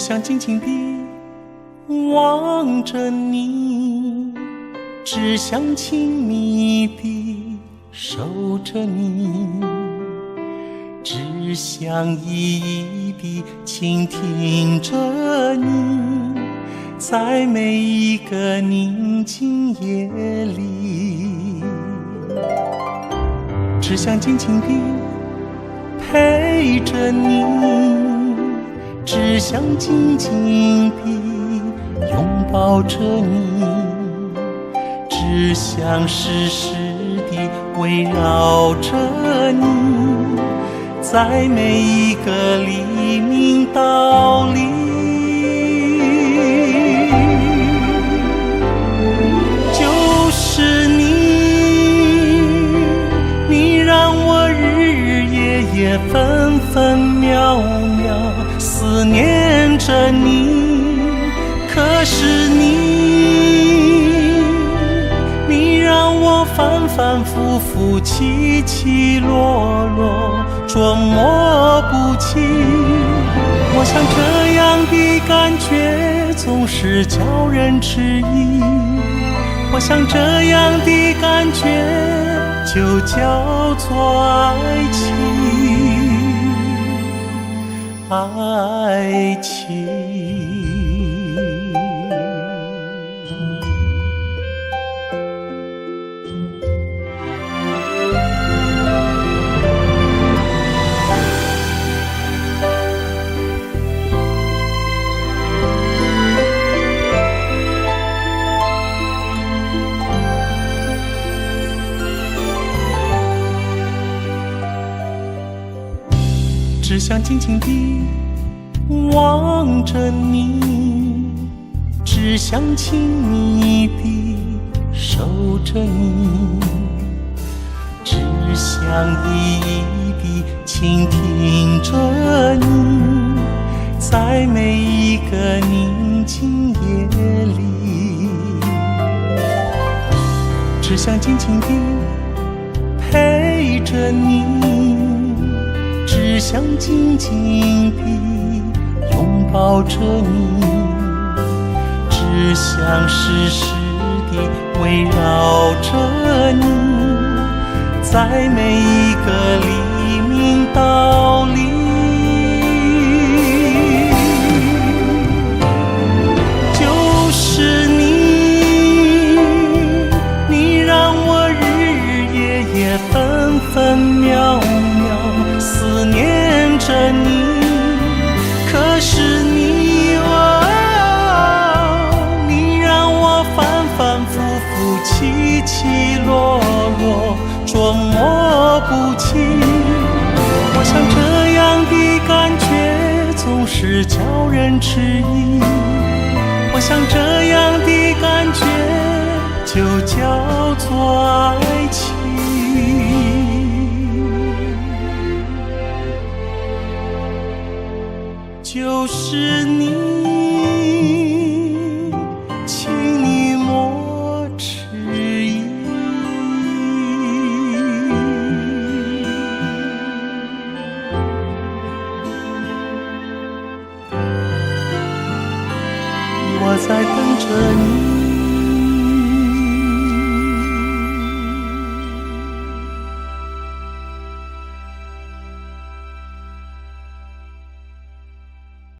想静静地望着你，只想亲密地守着你，只想一一地倾听着你，在每一个宁静夜里，只想静静地陪着你，只想静静地拥抱着你，只想时时地围绕着你，在每一个黎明道理，就是你让我日日夜夜分分秒秒思念着你。可是你让我反反复复起起落落捉摸不清，我想这样的感觉总是叫人迟疑，我想这样的感觉就叫做爱情，爱情。只想静静地望着你，只想亲密地守着你，只想一一地倾听着你，在每一个宁静夜里，只想静静地陪着你，只想静静地拥抱着你，只想时时地围绕着你，在每一个黎明道理，就是你让我日日夜夜分分秒秒思念着你。可是你让我反反复复起起落落捉摸不清，我想这样的感觉总是叫人迟疑，我想这样的感觉就叫做爱情，就是你，请你莫迟疑。我在等着你。